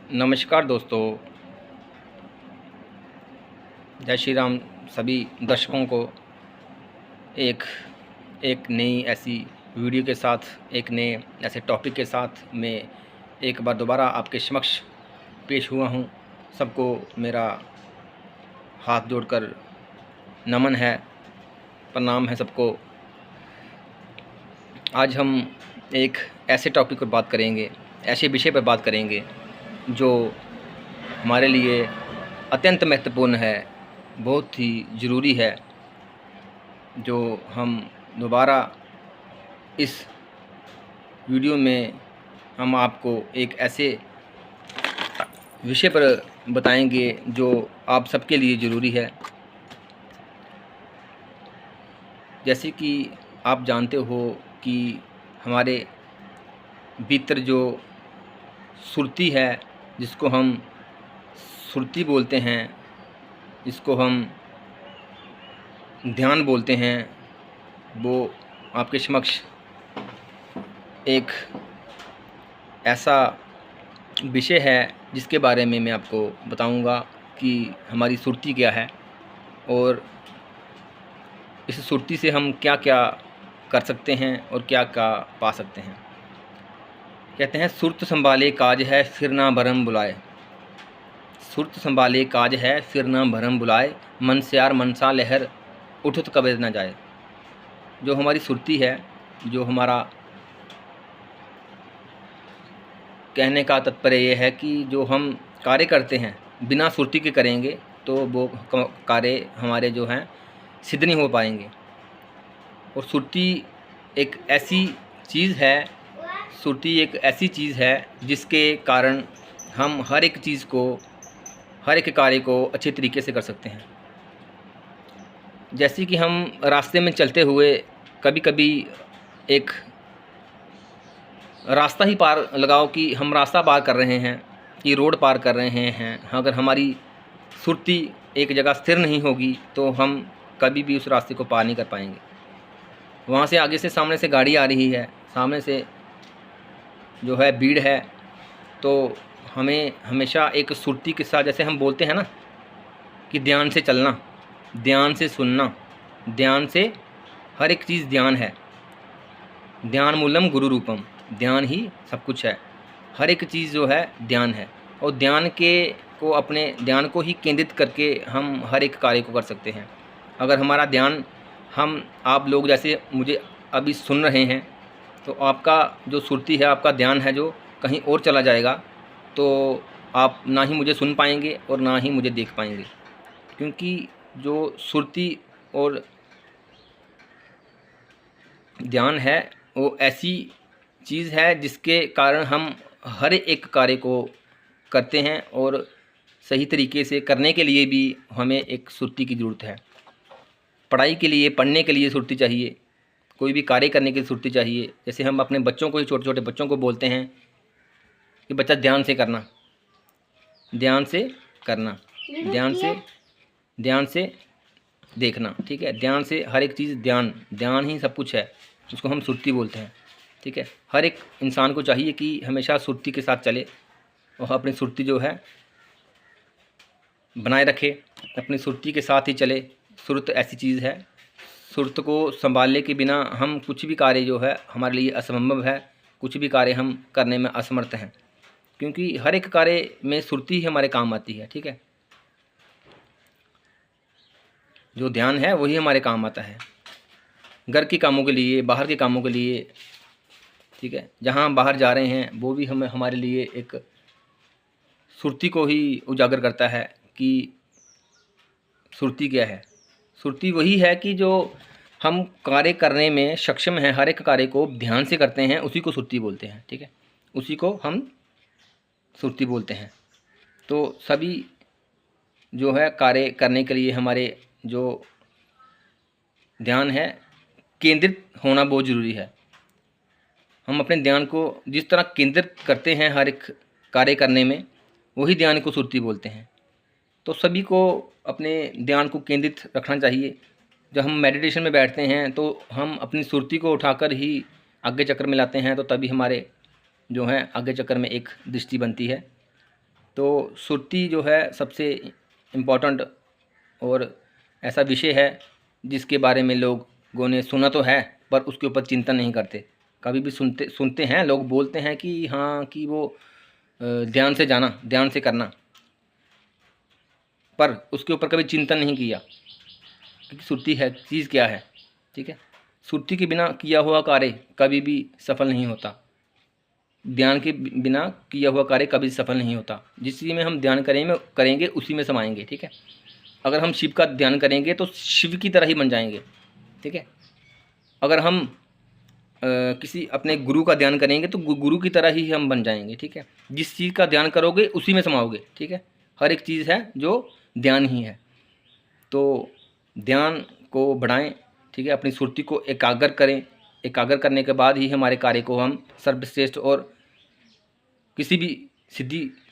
नमस्कार दोस्तों, जय श्री राम। सभी दर्शकों को एक एक नई ऐसी वीडियो के साथ, एक नए ऐसे टॉपिक के साथ मैं एक बार दोबारा आपके समक्ष पेश हुआ हूँ। सबको मेरा हाथ जोड़कर नमन है, प्रणाम है सबको। आज हम एक ऐसे टॉपिक पर बात करेंगे, ऐसे विषय पर बात करेंगे जो हमारे लिए अत्यंत महत्वपूर्ण है, बहुत ही ज़रूरी है, जो हम दोबारा इस वीडियो में हम आपको एक ऐसे विषय पर बताएंगे जो आप सबके लिए ज़रूरी है। जैसे कि आप जानते हो कि हमारे भीतर जो सुरती है, जिसको हम सुरती बोलते हैं, जिसको हम ध्यान बोलते हैं, वो आपके समक्ष एक ऐसा विषय है जिसके बारे में मैं आपको बताऊंगा कि हमारी सुरती क्या है और इस सुरती से हम क्या क्या कर सकते हैं और क्या क्या पा सकते हैं। कहते हैं सुरत संभाले काज है फिर ना भरम बुलाए। सुरत संभाले काज है फिर ना भरम बुलाए, मन से यार मनसा लहर उठत कबे ना जाए। जो हमारी सुरती है, जो हमारा कहने का तात्पर्य ये है कि जो हम कार्य करते हैं बिना सुरती के करेंगे तो वो कार्य हमारे जो हैं सिद्ध नहीं हो पाएंगे। और सुरती एक ऐसी चीज़ है, सुरती एक ऐसी चीज़ है जिसके कारण हम हर एक चीज़ को, हर एक कार्य को अच्छे तरीके से कर सकते हैं। जैसे कि हम रास्ते में चलते हुए कभी कभी एक रास्ता ही पार लगाओ कि हम रास्ता पार कर रहे हैं, कि रोड पार कर रहे हैं, अगर हमारी सुरती एक जगह स्थिर नहीं होगी तो हम कभी भी उस रास्ते को पार नहीं कर पाएंगे। वहाँ से आगे से सामने से गाड़ी आ रही है, सामने से जो है भीड़ है, तो हमें हमेशा एक सुरती के साथ, जैसे हम बोलते हैं ना कि ध्यान से चलना, ध्यान से सुनना, ध्यान से हर एक चीज़ ध्यान है। ध्यान मूलम गुरु रूपम, ध्यान ही सब कुछ है। हर एक चीज़ जो है ध्यान है, और ध्यान के को, अपने ध्यान को ही केंद्रित करके हम हर एक कार्य को कर सकते हैं। अगर हमारा ध्यान, हम आप लोग जैसे मुझे अभी सुन रहे हैं, तो आपका जो सुरती है, आपका ध्यान है जो कहीं और चला जाएगा तो आप ना ही मुझे सुन पाएंगे और ना ही मुझे देख पाएंगे। क्योंकि जो सुरती और ध्यान है वो ऐसी चीज़ है जिसके कारण हम हर एक कार्य को करते हैं, और सही तरीके से करने के लिए भी हमें एक सुरती की ज़रूरत है। पढ़ाई के लिए, पढ़ने के लिए सुरती चाहिए, कोई भी कार्य करने की सुरती चाहिए। जैसे हम अपने बच्चों को ही, छोटे छोटे बच्चों को बोलते हैं कि बच्चा ध्यान से करना, ध्यान से करना, ध्यान से देखना, ठीक है। ध्यान से हर एक चीज़, ध्यान ही सब कुछ है, उसको हम सुरती बोलते हैं, ठीक है। हर एक इंसान को चाहिए कि हमेशा सुरती के साथ चले और अपनी सुरती जो है बनाए रखे, अपनी सुरती के साथ ही चले। सुरत ऐसी चीज़ है, सुरत को संभालने के बिना हम कुछ भी कार्य जो है हमारे लिए असंभव है, कुछ भी कार्य हम करने में असमर्थ हैं, क्योंकि हर एक कार्य में सुरती ही हमारे काम आती है, ठीक है। जो ध्यान है वही हमारे काम आता है, घर के कामों के लिए, बाहर के कामों के लिए, ठीक है। जहाँ हम बाहर जा रहे हैं वो भी हमें, हमारे लिए एक सुरती को ही उजागर करता है कि सुरती क्या है। सुरती वही है कि जो हम कार्य करने में सक्षम हैं, हर एक कार्य को ध्यान से करते हैं, उसी को सुरती बोलते हैं, ठीक है। उसी को हम सुरती बोलते हैं। तो सभी जो है कार्य करने के लिए हमारे जो ध्यान है केंद्रित होना बहुत ज़रूरी है। हम अपने ध्यान को जिस तरह केंद्रित करते हैं हर एक कार्य करने में, वही ध्यान को सुरती बोलते हैं। तो सभी को अपने ध्यान को केंद्रित रखना चाहिए। जब हम मेडिटेशन में बैठते हैं तो हम अपनी सुरती को उठाकर ही आगे चक्र में लाते हैं, तो तभी हमारे जो है आगे चक्र में एक दृष्टि बनती है। तो सुरती जो है सबसे इम्पोर्टेंट और ऐसा विषय है जिसके बारे में लोगों ने सुना तो है पर उसके ऊपर चिंतन नहीं करते। कभी भी सुनते हैं, लोग बोलते हैं कि हाँ कि वो ध्यान से जाना, ध्यान से करना, पर उसके ऊपर कभी चिंतन नहीं किया कि सुरती है चीज़ क्या है। ठीक है, सुरती के बिना किया हुआ कार्य कभी भी सफल नहीं होता। ध्यान के बिना किया हुआ कार्य कभी सफल नहीं होता। जिस चीज़ में हम ध्यान करेंगे उसी में समाएंगे। ठीक है, अगर हम शिव का ध्यान करेंगे तो शिव की तरह ही बन जाएंगे। ठीक है, अगर हम किसी अपने गुरु का ध्यान करेंगे तो गुरु की तरह ही हम बन जाएंगे। ठीक है, जिस चीज़ का ध्यान करोगे उसी में समाओगे। ठीक है, हर एक चीज़ है जो ध्यान ही है। तो ध्यान को बढ़ाएं। ठीक है, अपनी सुरती को एकाग्र करें। एकाग्र करने के बाद ही हमारे कार्य को हम सर्वश्रेष्ठ और किसी भी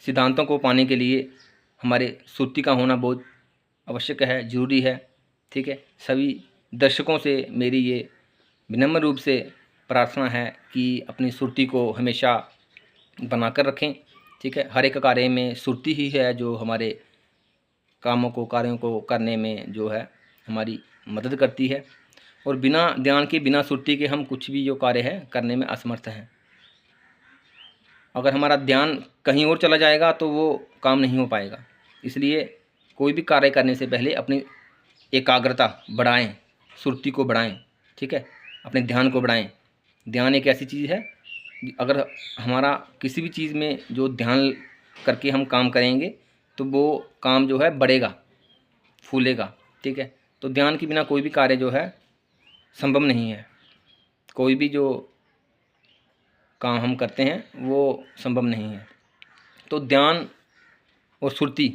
सिद्धांतों को पाने के लिए हमारे सुरती का होना बहुत आवश्यक है, ज़रूरी है। ठीक है, सभी दर्शकों से मेरी ये विनम्र रूप से प्रार्थना है कि अपनी सुरती को हमेशा बनाकर रखें। ठीक है, हर एक कार्य में सुरती ही है जो हमारे कार्यों को करने में जो है हमारी मदद करती है। और बिना ध्यान के, बिना सुरती के हम कुछ भी जो कार्य है करने में असमर्थ हैं। अगर हमारा ध्यान कहीं और चला जाएगा तो वो काम नहीं हो पाएगा। इसलिए कोई भी कार्य करने से पहले अपनी एकाग्रता बढ़ाएं, सुरती को बढ़ाएं। ठीक है, अपने ध्यान को बढ़ाएं। ध्यान एक ऐसी चीज़ है, अगर हमारा किसी भी चीज़ में जो ध्यान करके हम काम करेंगे तो वो काम जो है बढ़ेगा, फूलेगा। ठीक है, तो ध्यान के बिना कोई भी कार्य जो है संभव नहीं है। कोई भी जो काम हम करते हैं वो संभव नहीं है। तो ध्यान और सुरती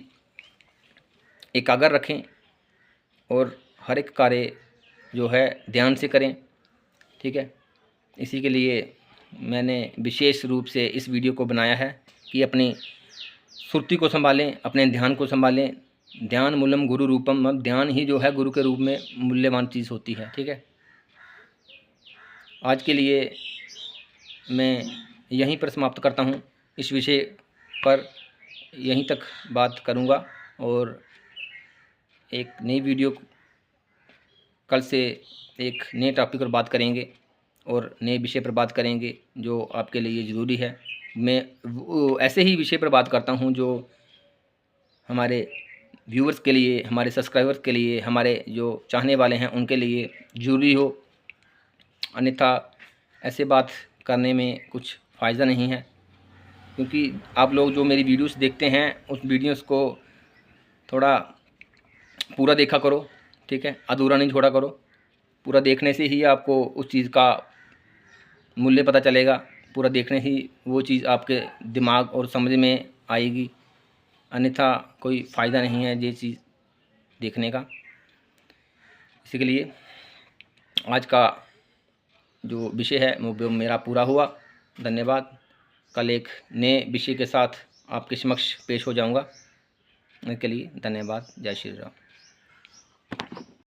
एकाग्र रखें और हर एक कार्य जो है ध्यान से करें। ठीक है, इसी के लिए मैंने विशेष रूप से इस वीडियो को बनाया है कि अपनी सुरती को संभालें, अपने ध्यान को संभालें। ध्यान मूलम गुरु रूपम, अब ध्यान ही जो है गुरु के रूप में मूल्यवान चीज़ होती है। ठीक है, आज के लिए मैं यहीं पर समाप्त करता हूँ। इस विषय पर यहीं तक बात करूँगा और एक नई वीडियो कल से एक नए टॉपिक पर बात करेंगे और नए विषय पर बात करेंगे जो आपके लिए ज़रूरी है। मैं ऐसे ही विषय पर बात करता हूँ जो हमारे व्यूअर्स के लिए, हमारे सब्सक्राइबर्स के लिए, हमारे जो चाहने वाले हैं उनके लिए ज़रूरी हो। अन्यथा ऐसे बात करने में कुछ फ़ायदा नहीं है, क्योंकि आप लोग जो मेरी वीडियोस देखते हैं उस वीडियोस को थोड़ा पूरा देखा करो। ठीक है, अधूरा नहीं छोड़ा करो। पूरा देखने से ही आपको उस चीज़ का मूल्य पता चलेगा। पूरा देखने ही वो चीज़ आपके दिमाग और समझ में आएगी। अन्यथा कोई फ़ायदा नहीं है ये चीज़ देखने का। इसी के लिए आज का जो विषय है वो मेरा पूरा हुआ। धन्यवाद। कल एक नए विषय के साथ आपके समक्ष पेश हो जाऊंगा। इसके लिए धन्यवाद। जय श्री राम।